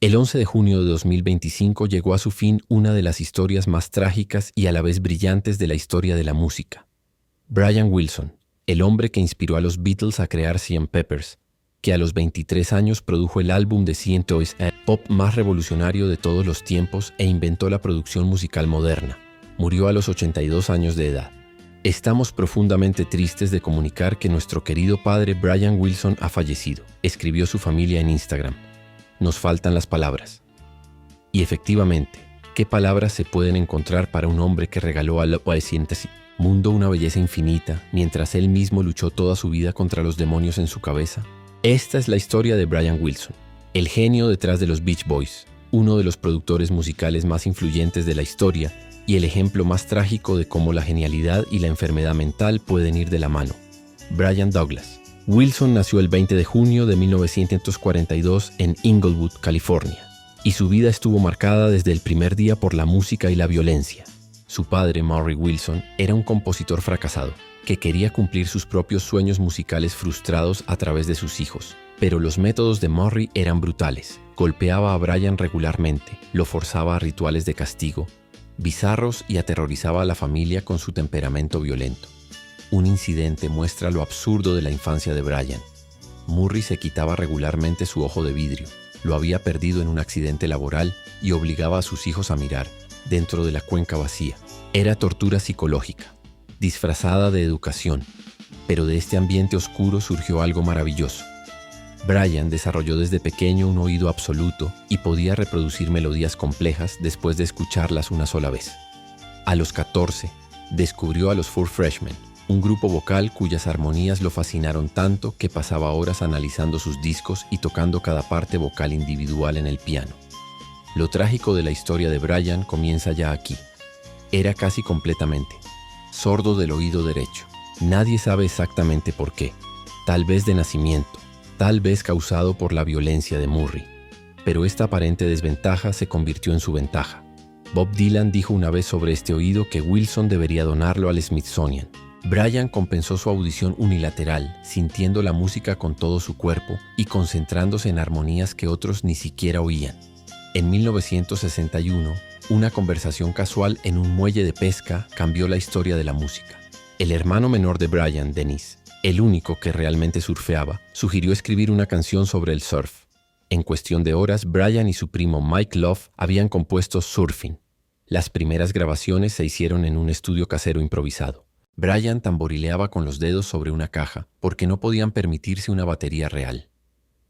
El 11 de junio de 2025 llegó a su fin una de las historias más trágicas y a la vez brillantes de la historia de la música. Brian Wilson, el hombre que inspiró a los Beatles a crear Sgt. Pepper's, que a los 23 años produjo el álbum de Sgt. Pop más revolucionario de todos los tiempos e inventó la producción musical moderna, murió a los 82 años de edad. Estamos profundamente tristes de comunicar que nuestro querido padre Brian Wilson ha fallecido, escribió su familia en Instagram. Nos faltan las palabras. Y efectivamente, ¿qué palabras se pueden encontrar para un hombre que regaló al mundo una belleza infinita mientras él mismo luchó toda su vida contra los demonios en su cabeza? Esta es la historia de Brian Wilson, el genio detrás de los Beach Boys, uno de los productores musicales más influyentes de la historia y el ejemplo más trágico de cómo la genialidad y la enfermedad mental pueden ir de la mano. Brian Douglas. Wilson nació el 20 de junio de 1942 en Inglewood, California, y su vida estuvo marcada desde el primer día por la música y la violencia. Su padre, Murray Wilson, era un compositor fracasado, que quería cumplir sus propios sueños musicales frustrados a través de sus hijos. Pero los métodos de Murray eran brutales. Golpeaba a Brian regularmente, lo forzaba a rituales de castigo, bizarros y aterrorizaba a la familia con su temperamento violento. Un incidente muestra lo absurdo de la infancia de Brian. Murray se quitaba regularmente su ojo de vidrio, lo había perdido en un accidente laboral y obligaba a sus hijos a mirar, dentro de la cuenca vacía. Era tortura psicológica, disfrazada de educación, pero de este ambiente oscuro surgió algo maravilloso. Brian desarrolló desde pequeño un oído absoluto y podía reproducir melodías complejas después de escucharlas una sola vez. A los 14, descubrió a los Four Freshmen, un grupo vocal cuyas armonías lo fascinaron tanto que pasaba horas analizando sus discos y tocando cada parte vocal individual en el piano. Lo trágico de la historia de Brian comienza ya aquí. Era casi completamente sordo del oído derecho. Nadie sabe exactamente por qué. Tal vez de nacimiento, tal vez causado por la violencia de Murray. Pero esta aparente desventaja se convirtió en su ventaja. Bob Dylan dijo una vez sobre este oído que Wilson debería donarlo al Smithsonian. Brian compensó su audición unilateral, sintiendo la música con todo su cuerpo y concentrándose en armonías que otros ni siquiera oían. En 1961, una conversación casual en un muelle de pesca cambió la historia de la música. El hermano menor de Brian, Dennis, el único que realmente surfeaba, sugirió escribir una canción sobre el surf. En cuestión de horas, Brian y su primo Mike Love habían compuesto Surfing. Las primeras grabaciones se hicieron en un estudio casero improvisado. Brian tamborileaba con los dedos sobre una caja porque no podían permitirse una batería real.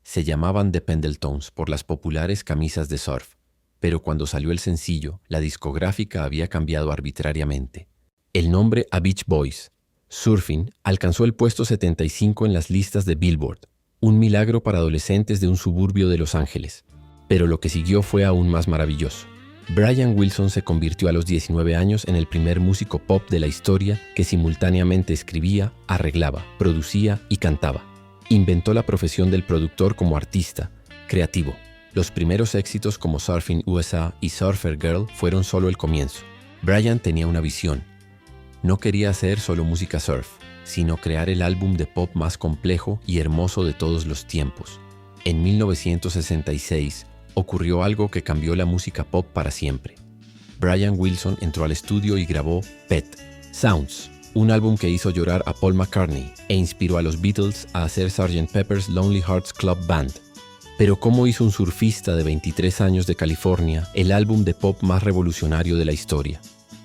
Se llamaban The Pendletons por las populares camisas de surf, pero cuando salió el sencillo, la discográfica había cambiado arbitrariamente el nombre a Beach Boys. Surfing alcanzó el puesto 75 en las listas de Billboard, un milagro para adolescentes de un suburbio de Los Ángeles. Pero lo que siguió fue aún más maravilloso. Brian Wilson se convirtió a los 19 años en el primer músico pop de la historia que simultáneamente escribía, arreglaba, producía y cantaba. Inventó la profesión del productor como artista, creativo. Los primeros éxitos como Surfing USA y Surfer Girl fueron solo el comienzo. Brian tenía una visión. No quería hacer solo música surf, sino crear el álbum de pop más complejo y hermoso de todos los tiempos. En 1966, ocurrió algo que cambió la música pop para siempre. Brian Wilson entró al estudio y grabó Pet Sounds, un álbum que hizo llorar a Paul McCartney e inspiró a los Beatles a hacer Sgt. Pepper's Lonely Hearts Club Band. Pero ¿cómo hizo un surfista de 23 años de California el álbum de pop más revolucionario de la historia?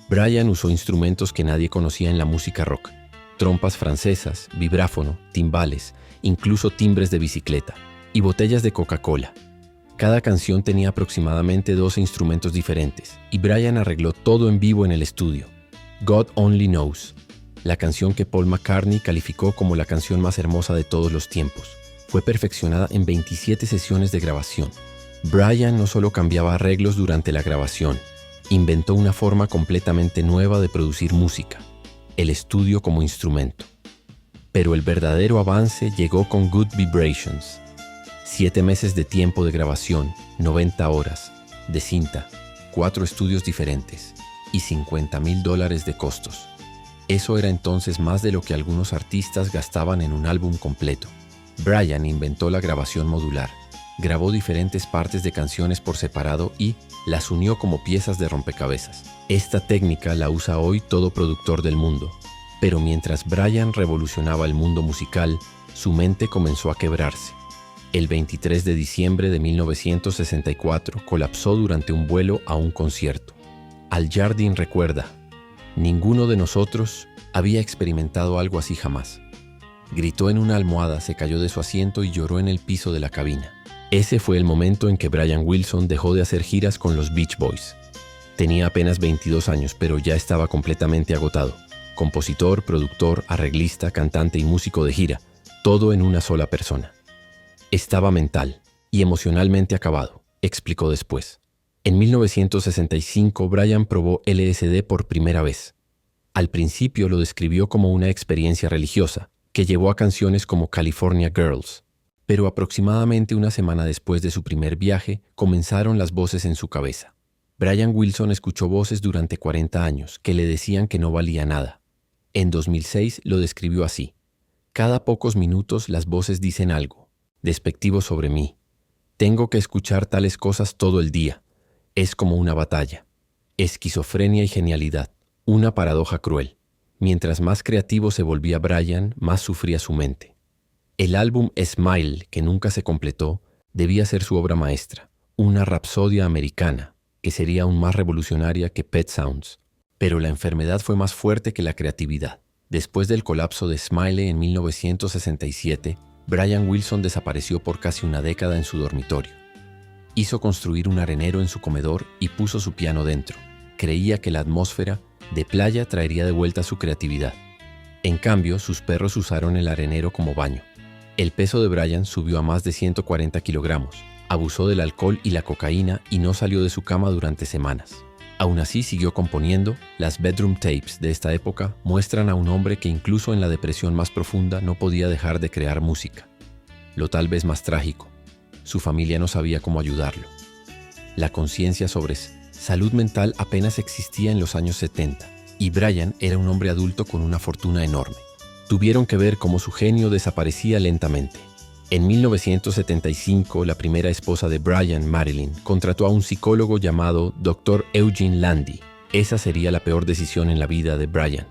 Brian usó instrumentos que nadie conocía en la música rock: trompas francesas, vibráfono, timbales, incluso timbres de bicicleta y botellas de Coca-Cola. Cada canción tenía aproximadamente 12 instrumentos diferentes, y Brian arregló todo en vivo en el estudio. God Only Knows, la canción que Paul McCartney calificó como la canción más hermosa de todos los tiempos, fue perfeccionada en 27 sesiones de grabación. Brian no solo cambiaba arreglos durante la grabación, inventó una forma completamente nueva de producir música: el estudio como instrumento. Pero el verdadero avance llegó con Good Vibrations. 7 meses de tiempo de grabación, 90 horas, de cinta, 4 estudios diferentes y $50,000 de costos. Eso era entonces más de lo que algunos artistas gastaban en un álbum completo. Brian inventó la grabación modular. grabó diferentes partes de canciones por separado y las unió como piezas de rompecabezas. Esta técnica la usa hoy todo productor del mundo, pero mientras Brian revolucionaba el mundo musical, su mente comenzó a quebrarse. El 23 de diciembre de 1964 colapsó durante un vuelo a un concierto. Al Jardine recuerda: ninguno de nosotros había experimentado algo así jamás. Gritó en una almohada, se cayó de su asiento y lloró en el piso de la cabina. Ese fue el momento en que Brian Wilson dejó de hacer giras con los Beach Boys. Tenía apenas 22 años, pero ya estaba completamente agotado. Compositor, productor, arreglista, cantante y músico de gira, todo en una sola persona. Estaba mental y emocionalmente acabado, explicó después. En 1965, Brian probó LSD por primera vez. Al principio lo describió como una experiencia religiosa, que llevó a canciones como California Girls. Pero aproximadamente una semana después de su primer viaje, comenzaron las voces en su cabeza. Brian Wilson escuchó voces durante 40 años que le decían que no valía nada. En 2006 lo describió así: cada pocos minutos las voces dicen algo despectivo sobre mí. Tengo que escuchar tales cosas todo el día. Es como una batalla. Esquizofrenia y genialidad. Una paradoja cruel. Mientras más creativo se volvía Brian, más sufría su mente. El álbum Smile, que nunca se completó, debía ser su obra maestra, una rapsodia americana, que sería aún más revolucionaria que Pet Sounds. Pero la enfermedad fue más fuerte que la creatividad. Después del colapso de Smile en 1967, Brian Wilson desapareció por casi una década en su dormitorio. Hizo construir un arenero en su comedor y puso su piano dentro. Creía que la atmósfera de playa traería de vuelta su creatividad. En cambio, sus perros usaron el arenero como baño. El peso de Brian subió a más de 140 kilogramos, abusó del alcohol y la cocaína y no salió de su cama durante semanas. Aún así siguió componiendo. Las bedroom tapes de esta época muestran a un hombre que incluso en la depresión más profunda no podía dejar de crear música. Lo tal vez más trágico: su familia no sabía cómo ayudarlo. La conciencia sobre salud mental apenas existía en los años 70, y Brian era un hombre adulto con una fortuna enorme. Tuvieron que ver cómo su genio desaparecía lentamente. En 1975, la primera esposa de Brian, Marilyn, contrató a un psicólogo llamado Dr. Eugene Landy. Esa sería la peor decisión en la vida de Brian.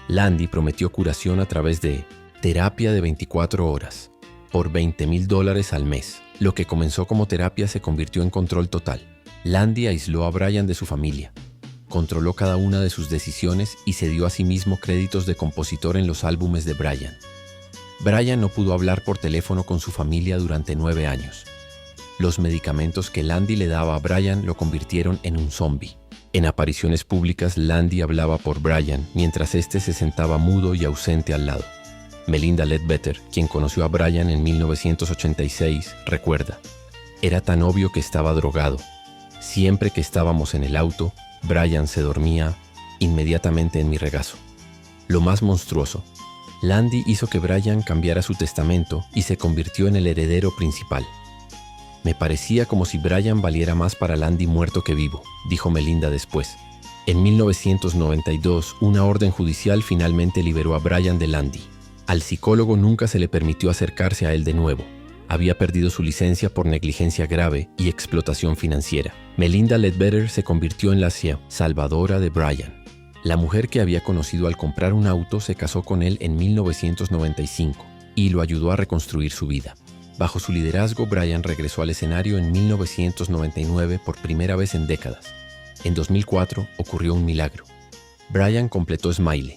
Landy prometió curación a través de terapia de 24 horas, por $20,000 al mes. Lo que comenzó como terapia se convirtió en control total. Landy aisló a Brian de su familia, controló cada una de sus decisiones y se dio a sí mismo créditos de compositor en los álbumes de Brian. Brian no pudo hablar por teléfono con su familia durante 9 años. Los medicamentos que Landy le daba a Brian lo convirtieron en un zombie. En apariciones públicas, Landy hablaba por Brian mientras éste se sentaba mudo y ausente al lado. Melinda Ledbetter, quien conoció a Brian en 1986, recuerda: era tan obvio que estaba drogado. Siempre que estábamos en el auto, Brian se dormía inmediatamente en mi regazo. Lo más monstruoso: Landy hizo que Brian cambiara su testamento y se convirtió en el heredero principal. Me parecía como si Brian valiera más para Landy muerto que vivo, dijo Melinda después. En 1992, una orden judicial finalmente liberó a Brian de Landy. Al psicólogo nunca se le permitió acercarse a él de nuevo. Había perdido su licencia por negligencia grave y explotación financiera. Melinda Ledbetter se convirtió en la salvadora de Brian. La mujer que había conocido al comprar un auto se casó con él en 1995 y lo ayudó a reconstruir su vida. Bajo su liderazgo, Brian regresó al escenario en 1999 por primera vez en décadas. En 2004 ocurrió un milagro. Brian completó Smile.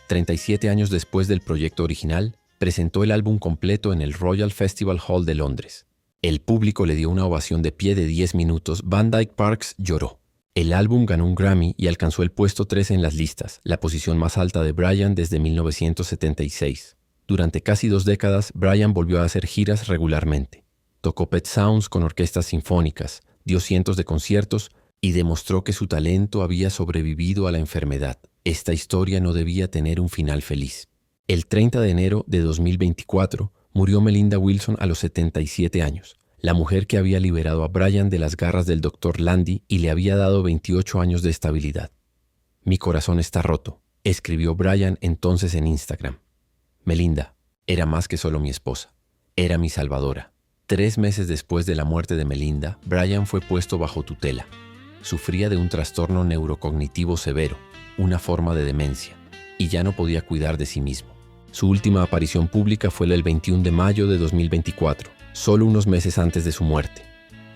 37 años después del proyecto original, presentó el álbum completo en el Royal Festival Hall de Londres. El público le dio una ovación de pie de 10 minutos. Van Dyke Parks lloró. El álbum ganó un Grammy y alcanzó el puesto 13 en las listas, la posición más alta de Brian desde 1976. Durante casi 2 décadas, Brian volvió a hacer giras regularmente. Tocó Pet Sounds con orquestas sinfónicas, dio cientos de conciertos y demostró que su talento había sobrevivido a la enfermedad. Esta historia no debía tener un final feliz. El 30 de enero de 2024 murió Melinda Wilson a los 77 años. La mujer que había liberado a Brian de las garras del Dr. Landy y le había dado 28 años de estabilidad. Mi corazón está roto, escribió Brian entonces en Instagram. Melinda era más que solo mi esposa, era mi salvadora. 3 meses después de la muerte de Melinda, Brian fue puesto bajo tutela. Sufría de un trastorno neurocognitivo severo, una forma de demencia, y ya no podía cuidar de sí mismo. Su última aparición pública fue el 21 de mayo de 2024, solo unos meses antes de su muerte.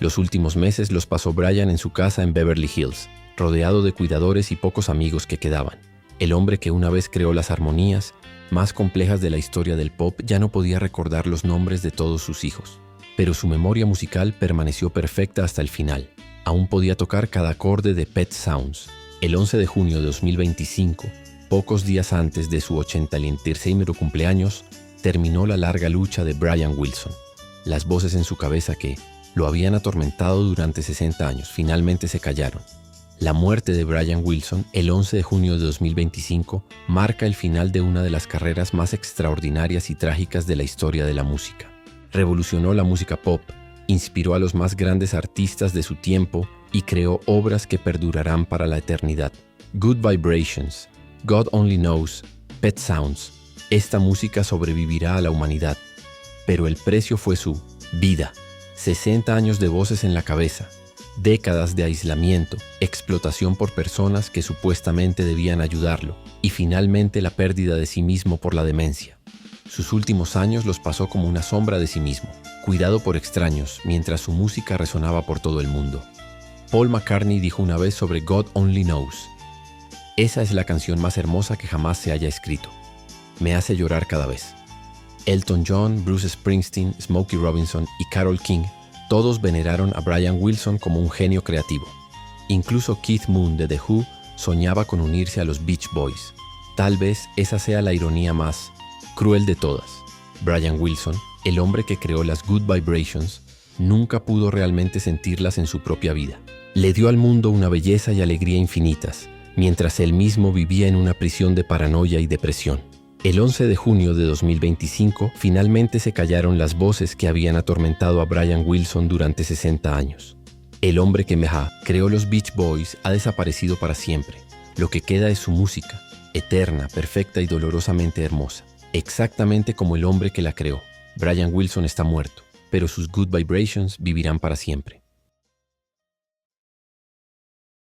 Los últimos meses los pasó Brian en su casa en Beverly Hills, rodeado de cuidadores y pocos amigos que quedaban. El hombre que una vez creó las armonías más complejas de la historia del pop ya no podía recordar los nombres de todos sus hijos. Pero su memoria musical permaneció perfecta hasta el final. Aún podía tocar cada acorde de Pet Sounds. El 11 de junio de 2025, pocos días antes de su 83º cumpleaños, terminó la larga lucha de Brian Wilson. Las voces en su cabeza que lo habían atormentado durante 60 años finalmente se callaron. La muerte de Brian Wilson, el 11 de junio de 2025, marca el final de una de las carreras más extraordinarias y trágicas de la historia de la música. Revolucionó la música pop, inspiró a los más grandes artistas de su tiempo y creó obras que perdurarán para la eternidad. Good Vibrations, God Only Knows, Pet Sounds. Esta música sobrevivirá a la humanidad, pero el precio fue su vida. 60 años de voces en la cabeza, décadas de aislamiento, explotación por personas que supuestamente debían ayudarlo y finalmente la pérdida de sí mismo por la demencia. Sus últimos años los pasó como una sombra de sí mismo, cuidado por extraños, mientras su música resonaba por todo el mundo. Paul McCartney dijo una vez sobre God Only Knows: "Esa es la canción más hermosa que jamás se haya escrito. Me hace llorar cada vez". Elton John, Bruce Springsteen, Smokey Robinson y Carole King, todos veneraron a Brian Wilson como un genio creativo. Incluso Keith Moon de The Who soñaba con unirse a los Beach Boys. Tal vez esa sea la ironía más cruel de todas. Brian Wilson, el hombre que creó las Good Vibrations, nunca pudo realmente sentirlas en su propia vida. Le dio al mundo una belleza y alegría infinitas, mientras él mismo vivía en una prisión de paranoia y depresión. El 11 de junio de 2025, finalmente se callaron las voces que habían atormentado a Brian Wilson durante 60 años. El hombre que creó los Beach Boys ha desaparecido para siempre. Lo que queda es su música, eterna, perfecta y dolorosamente hermosa. Exactamente como el hombre que la creó. Brian Wilson está muerto, pero sus Good Vibrations vivirán para siempre.